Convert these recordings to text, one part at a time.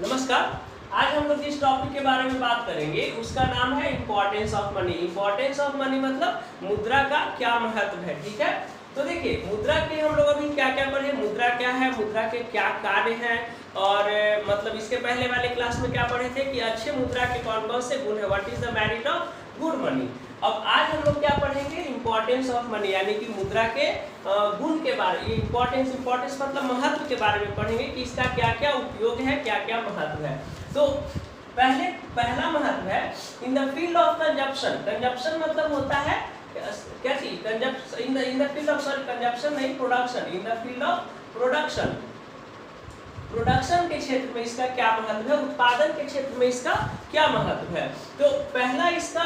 नमस्कार। आज हम लोग जिस टॉपिक के बारे में बात करेंगे उसका नाम है importance of money. Importance of money मतलब मुद्रा का क्या महत्व है। ठीक है, तो देखिए मुद्रा के हम लोग अभी क्या क्या पढ़े, मुद्रा क्या है, मुद्रा के क्या कार्य हैं, और मतलब इसके पहले वाले क्लास में क्या पढ़े थे कि अच्छे मुद्रा के कौन कौन से गुण है, what is the merit of good money. अब आज हम लोग क्या पढ़ेंगे, इम्पोर्टेंस ऑफ मनी, यानी कि मुद्रा के गुण के बारे में, इम्पोर्टेंस मतलब महत्व के बारे में पढ़ेंगे कि इसका क्या क्या उपयोग है, क्या क्या महत्व है। तो पहला महत्व है in the field of consumption. Consumption मतलब होता है क्या चीज, in the field of, sorry consumption नहीं, production, in the field of production. Production के क्षेत्र में इसका क्या महत्व है, उत्पादन के क्षेत्र में इसका क्या महत्व है। तो पहला इसका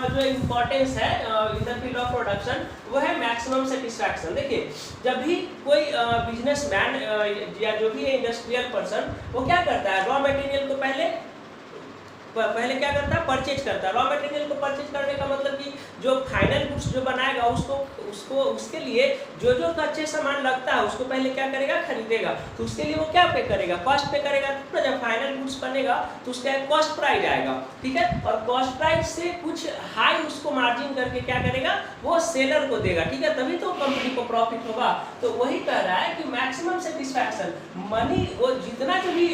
जो इम्पोर्टेंस है in the field of production वो है मैक्सिमम सेटिस्फैक्शन। देखिए जब भी कोई बिजनेसमैन या जो भी इंडस्ट्रियल पर्सन वो क्या करता है, रॉ मटेरियल को पहले क्या करता है, परचेज करता है। रॉ मटेरियल को परचेज करने का मतलब कि जो फाइनल गुड्स जो बनाएगा उसके लिए जो जो कच्चे सामान लगता है उसको पहले क्या करेगा, खरीदेगा। तो उसके लिए वो क्या पे करेगा, कॉस्ट पे करेगा। तो जब फाइनल गुड्स बनेगा तो उसका एक कॉस्ट प्राइस आएगा, ठीक है, और कॉस्ट प्राइस से कुछ हाई उसको मार्जिन करके क्या करेगा, वो सेलर को देगा, ठीक है, तभी तो कंपनी को प्रॉफिट होगा। तो वही कह रहा है कि मैक्सिमम सेटिस्फैक्शन मनी, वो जितना जो भी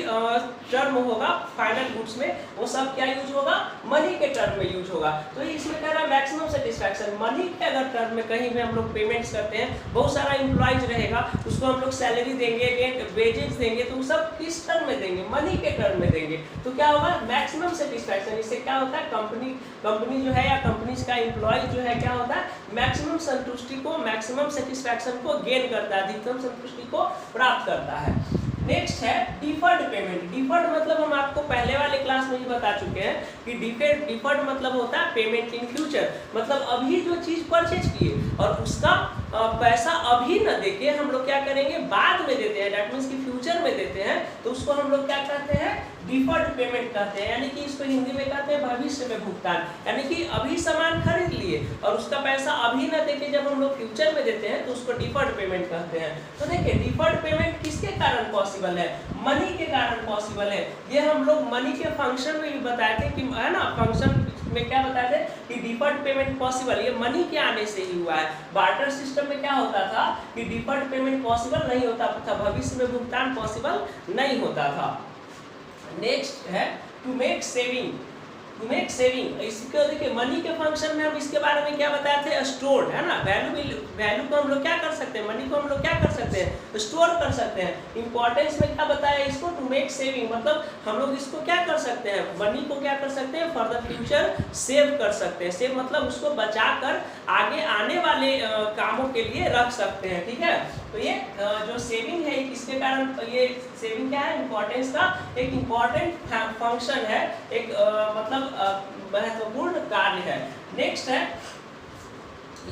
टर्म होगा फाइनल गुड्स में वो सब क्या यूज होगा, मनी के टर्म में यूज होगा। तो इसमें कह रहा है मैक्सिमम सेटिस्फैक्शन मनी के अगर टर्म में कहीं भी हम लोग पेमेंट्स करते हैं, बहुत सारा एम्प्लॉइज रहेगा, उसको हम लोग सैलरी देंगे, वेजेस देंगे, तो सब किस टर्म में देंगे, मनी के टर्म में देंगे। तो क्या होगा, मैक्सिमम सेटिस्फैक्शन। इससे क्या होता है, कंपनी जो है या कंपनीज का एम्प्लॉय जो है क्या होता है, मैक्सिमम संतुष्टि को, मैक्सिमम सेटिस्फैक्शन को गेन करता है, अधिकतम संतुष्टि को प्राप्त करता है। नेक्स्ट है डिफर्ड पेमेंट। डिफर्ड मतलब हम आपको पहले वाले क्लास में ही बता चुके हैं कि डिफर्ड मतलब होता है पेमेंट इन फ्यूचर, मतलब अभी जो चीज परचेज किए और उसका पैसा अभी न देके हम लोग क्या करेंगे, बाद में देते हैं, दैट मीन्स कि फ्यूचर में देते हैं, तो उसको हम लोग क्या कहते हैं, डिफर्ड पेमेंट कहते हैं। यानी कि इसको हिंदी में कहते हैं भविष्य में भुगतान। यानी कि अभी सामान खरीद लिए और उसका पैसा अभी न देके जब हम लोग फ्यूचर में देते हैं तो उसको डिफर्ड पेमेंट कहते हैं। तो देखिए डिफर्ड पेमेंट किसके कारण पॉसिबल है, मनी के कारण पॉसिबल है। ये हम लोग मनी के फंक्शन में भी बताए थे कि है ना, फंक्शन में क्या बताए थे कि डिफर्ड पेमेंट पॉसिबल, ये मनी के आने से ही हुआ है। बार्टर सिस्टम में क्या होता था कि डिफर्ड पेमेंट पॉसिबल नहीं होता था, भविष्य में भुगतान पॉसिबल नहीं होता था। नेक्स्ट है to make saving. To make saving, इसको देखिए मनी के फंक्शन में हम इसके बारे में क्या बताए थे, स्टोर, है ना, वैल्यू को हम लोग क्या कर सकते हैं, मनी को हम लोग क्या कर सकते हैं, स्टोर कर सकते हैं। इंपॉर्टेंस में क्या बताया इसको, टू मेक सेविंग मतलब हम लोग इसको क्या कर सकते हैं, मनी को क्या कर सकते हैं, फॉर द फ्यूचर सेव कर सकते हैं। सेव मतलब उसको बचा कर आगे आने वाले कामों के लिए रख सकते हैं, ठीक है। तो ये जो सेविंग है किसके कारण, ये सेविंग क्या है, इंपॉर्टेंस का एक इंपॉर्टेंट फंक्शन है, एक मतलब महत्वपूर्ण कार्य है। नेक्स्ट है,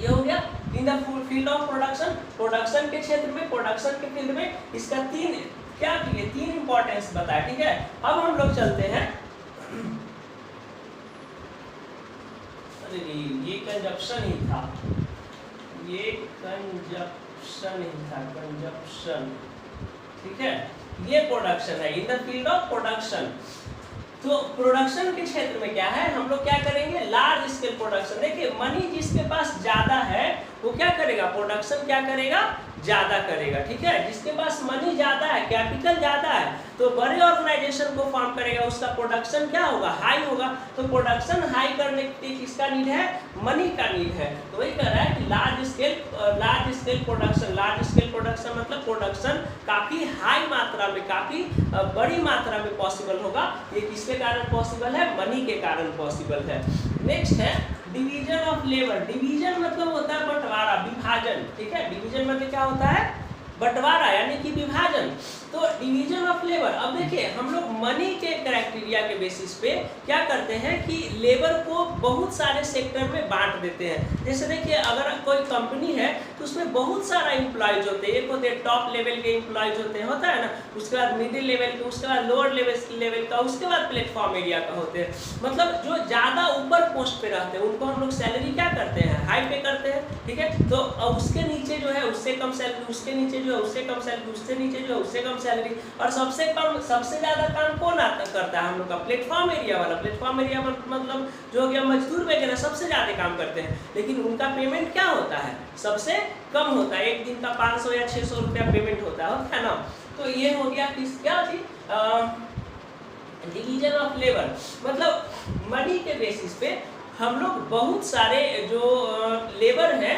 ये हो गया इन the field of production. Production के क्षेत्र में, प्रोडक्शन के फील्ड में इसका तीन इंपॉर्टेंस बताया, ठीक है। अब हम लोग चलते हैं, अरे ये कंजप्शन ही था, ये कंजप्शन ही था, कंजप्शन, ठीक है, ये प्रोडक्शन है, in the field of production. तो प्रोडक्शन के क्षेत्र में क्या है, हम लोग क्या करेंगे, लार्ज स्केल प्रोडक्शन। देखिए मनी जिसके पास ज्यादा है वो क्या करेगा, प्रोडक्शन क्या करेगा, ज्यादा करेगा, ठीक है। जिसके पास मनी ज्यादा है, कैपिटल ज्यादा है, तो बड़े ऑर्गेनाइजेशन को फॉर्म करेगा, उसका प्रोडक्शन क्या होगा, हाई होगा। तो प्रोडक्शन हाई करने के लिए किसका नीड है, मनी का नीड है। तो वही कह रहा है कि large scale production. Large scale production मतलब प्रोडक्शन काफी हाई मात्रा में, काफी बड़ी मात्रा में पॉसिबल होगा। ये किसके कारण पॉसिबल है, मनी के कारण पॉसिबल है। नेक्स्ट है डिवीजन ऑफ लेबर। डिवीजन मतलब होता है बंटवारा, विभाजन, ठीक है। डिवीजन मतलब क्या होता है, बंटवारा यानी कि विभाजन। तो डिवीजन ऑफ लेबर, अब देखिए हम लोग मनी के क्राइटेरिया के बेसिस पे क्या करते हैं कि लेबर को बहुत सारे सेक्टर में बांट देते हैं। जैसे देखिए अगर कोई कंपनी है तो उसमें बहुत सारा एम्प्लॉयज होते हैं, एक होते हैं टॉप लेवल के एम्प्लॉयज होते हैं, होता है ना, उसके बाद मिडिल लेवल के, उसके बाद लोअर लेवल का, उसके बाद प्लेटफॉर्म एरिया का होते हैं। मतलब जो ज़्यादा ऊपर पोस्ट पे रहते हैं उनको हम लोग सैलरी क्या करते हैं, हाई पे करते हैं, ठीक है। तो उसके नीचे जो है उससे कम सैलरी, उसके नीचे जो है उससे कम सैलरी, उससे नीचे जो है उससे कम मिनिमम सैलरी। और सबसे ज्यादा काम कौन करता है हम लोग का? प्लेटफॉर्म एरिया वाला। प्लेटफॉर्म एरिया मतलब जो हो गया मजदूर वगैरह सबसे ज्यादा काम करते हैं, लेकिन उनका पेमेंट क्या होता है? सबसे कम होता है। एक दिन का 500 या 600 रुपया पेमेंट होता है ना। तो ये हो गया किस क्या थी डिवीजन ऑफ लेबर, मतलब मनी के बेसिस पे हम लोग बहुत सारे जो लेबर है,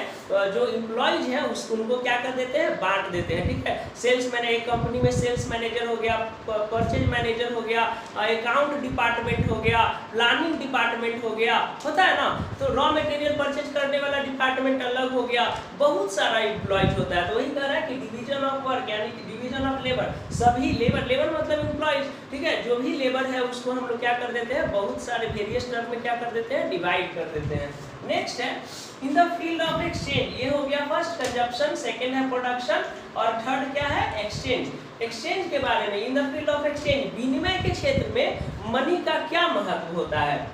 जो एम्प्लॉयज हैं उनको क्या कर देते हैं? बांट देते हैं, ठीक है। सेल्स मैनेजर, एक कंपनी में सेल्स मैनेजर हो गया, परचेज मैनेजर हो गया, अकाउंट डिपार्टमेंट हो गया, प्लानिंग डिपार्टमेंट हो गया, होता है ना। तो रॉ मटेरियल परचेज करने वाला डिपार्टमेंट अलग हो गया, बहुत सारा एम्प्लॉयज होता है। तो वही कह रहा है कि डिवीजन ऑफ वर्क यानी कि डिवीजन ऑफ लेबर, सभी लेबर मतलब एम्प्लॉयज, ठीक है। जो भी लेबर है उसको हम लोग क्या कर देते हैं? बहुत सारे वेरियस टर्म में क्या कर देते हैं? डिवाइड कर देते हैं। नेक्स्ट है in the field of exchange. ये हो गया फर्स्ट कंजप्शन, सेकंड है प्रोडक्शन और थर्ड क्या है? एक्सचेंज। एक्सचेंज के बारे में, इन द फील्ड ऑफ एक्सचेंज, विनिमय के क्षेत्र में मनी का क्या महत्व होता है?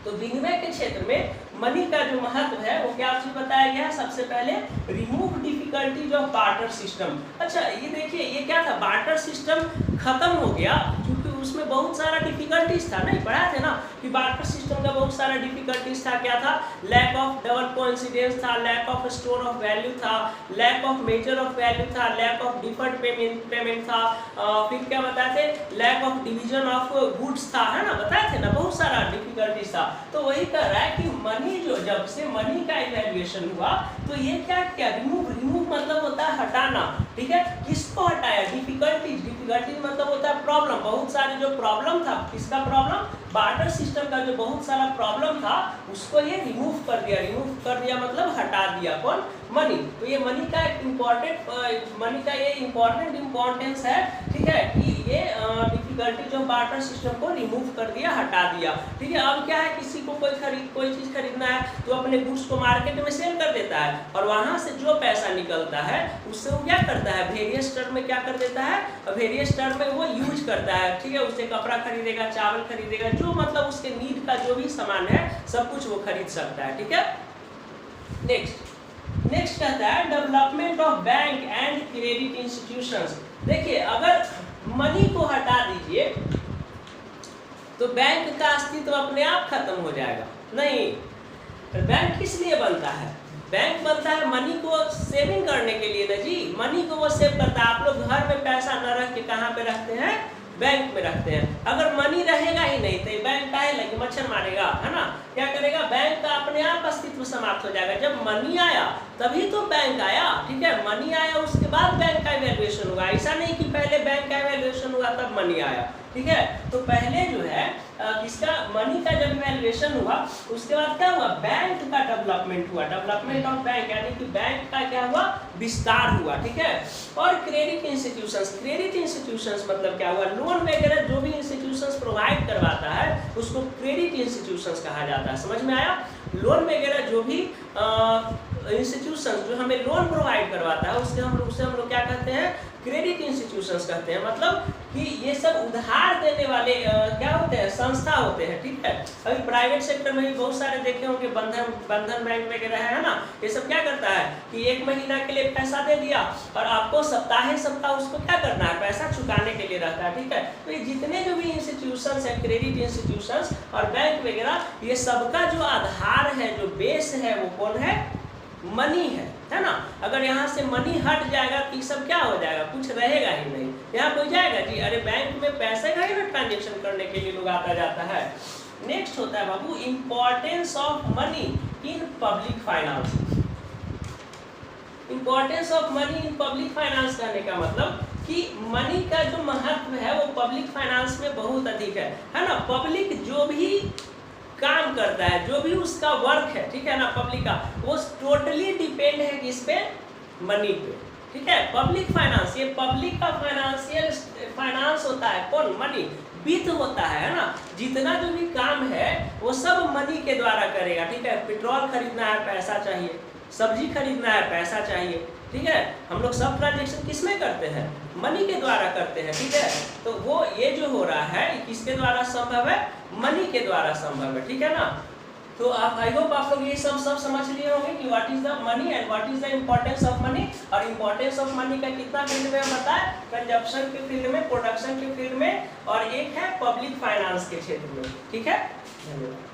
तो विनिमय के क्षेत्र में मनी का जो महत्व है वो क्या चीज बताया गया है? सबसे पहले remove difficulties of barter system. अच्छा ये देखिए, ये क्या था? बार्टर सिस्टम खत्म हो गया क्योंकि उसमें बहुत सारा डिफिकल्टीज था। नहीं पढ़ाए थे ना कि बार्टर सिस्टम का बहुत सारा डिफिकल्टीज था। क्या था? लैक ऑफ डबल कोइंसिडेंस था, lack of store of value था, lack of measure of value था, लैक ऑफ डिफर्ड पेमेंट था, फिर क्या बताए थे? Lack of division of goods था, है ना, बताए थे ना, बहुत सारा डिफिकल्टीज था। तो वही कह रहा है कि मनी जो जब से मनी का इवैल्यूएशन हुआ तो ये क्या किया? रिमूव मतलब होता है हटाना, ठीक है। किसको हटाया? डिफिकल्टीज मतलब होता है प्रॉब्लम। बहुत सारे जो प्रॉब्लम था, किसका प्रॉब्लम? बार्टर सिस्टम का जो बहुत सारा प्रॉब्लम था उसको ये रिमूव कर दिया मतलब हटा दिया। कौन? मनी। तो ये मनी का एक इम्पोर्टेंट इम्पोर्टेंस है, ठीक है, कि ये डिफिकल्टी जो बार्टर सिस्टम को रिमूव कर दिया, हटा दिया, ठीक है। अब क्या है? किसी को कोई चीज खरीदना है तो अपने गुड्स को मार्केट में सेल कर देता है और वहां से जो पैसा निकलता है उससे वो क्या करता है? वेरियस टर्म में क्या कर देता है? वेरियस टर्म में वो यूज करता है, ठीक है। उससे कपड़ा खरीदेगा, चावल खरीदेगा, जो मतलब उसके नीड का जो भी सामान है सब कुछ वो खरीद सकता है, ठीक है। नेक्स्ट कहता है development of bank and credit institutions. देखिए अगर मनी को हटा दीजिए तो बैंक का अस्तित्व अपने आप खत्म हो जाएगा। नहीं, बैंक किस लिए बनता है? बैंक बनता है मनी को सेविंग करने के लिए ना जी। मनी को वो सेव करता है। आप लोग घर में पैसा न रख के कहाँ पे रखते हैं? बैंक में रखते हैं। अगर मनी रहेगा ही नहीं तो बैंक काहे लगे? मच्छर मारेगा, है ना। क्या करेगा? बैंक का अपने आप अस्तित्व समाप्त हो जाएगा। जब मनी आया तभी तो बैंक आया, ठीक है। मनी आया उसके बाद बैंक का इवैल्यूएशन हुआ। ऐसा नहीं कि पहले बैंक का इवैल्यूएशन हुआ तब मनी आया, ठीक है। तो पहले जो है किसका? मनी का जब इवैल्यूएशन हुआ उसके बाद क्या हुआ? बैंक का डेवलपमेंट हुआ। डेवलपमेंट ऑफ बैंक यानी कि बैंक का क्या हुआ? विस्तार हुआ, ठीक है। और क्रेडिट इंस्टीट्यूशंस मतलब क्या हुआ? लोन वगैरह जो भी इंस्टीट्यूशंस प्रोवाइड करवाता है उसको क्रेडिट इंस्टीट्यूशंस कहा जाता है। समझ में आया? लोन वगैरह जो भी इंस्टीट्यूशंस जो हमें लोन प्रोवाइड करवाता है उससे हम लोग क्या कहते हैं? क्रेडिट इंस्टीट्यूशंस कहते हैं। मतलब कि ये सब उधार देने वाले क्या होते हैं? संस्था होते हैं, ठीक है। अभी प्राइवेट सेक्टर में भी बहुत सारे देखे होंगे, बंधन बैंक वगैरह है ना। ये सब क्या करता है कि 1 महीना के लिए पैसा दे दिया और आपको सप्ताह उसको क्या करना है? पैसा चुकाने के लिए रहता है, ठीक है। तो ये जितने जो भी इंस्टीट्यूशंस है, क्रेडिट इंस्टीट्यूशंस और बैंक वगैरह, ये सबका जो आधार है, जो बेस है, वो कौन है? मनी है ना। अगर यहाँ से मनी हट जाएगा तो सब क्या हो जाएगा? कुछ रहेगा ही नहीं। यहाँ कोई जाएगा जी? अरे बैंक में पैसे का ही ना ट्रांजेक्शन करने के लिए लोग आता जाता है। नेक्स्ट होता है बाबू importance of money in public finance. Importance of money in public finance कहने का मतलब कि मनी का जो महत्व है वो पब्लिक फाइनेंस में बहुत अधिक है ना। पब्लिक जो भी काम करता है, जो भी उसका वर्क है, ठीक है ना, पब्लिक का, वो टोटली डिपेंड है किस पे? मनी पे, ठीक है। पब्लिक फाइनेंस, ये पब्लिक का फाइनेंशियल फाइनेंस होता है। कौन? मनी। वित्त होता है ना। जितना जो भी काम है वो सब मनी के द्वारा करेगा, ठीक है। पेट्रोल खरीदना है, पैसा चाहिए। सब्जी खरीदना है, पैसा चाहिए, ठीक है। हम लोग सब ट्रांजेक्शन किस में करते हैं? मनी के द्वारा करते हैं, ठीक है। तो वो ये जो हो रहा है किसके द्वारा संभव है? मनी के द्वारा संभव है, ठीक है ना। तो आप आई होप आप लोग ये सब समझ लिए होंगे कि what is the money and what is the importance of money. और इम्पोर्टेंस ऑफ मनी का कितना फील्ड में बताया, कंजप्शन के फील्ड में, प्रोडक्शन के फील्ड में, और एक है पब्लिक फाइनेंस के क्षेत्र में। ठीक है, धन्यवाद।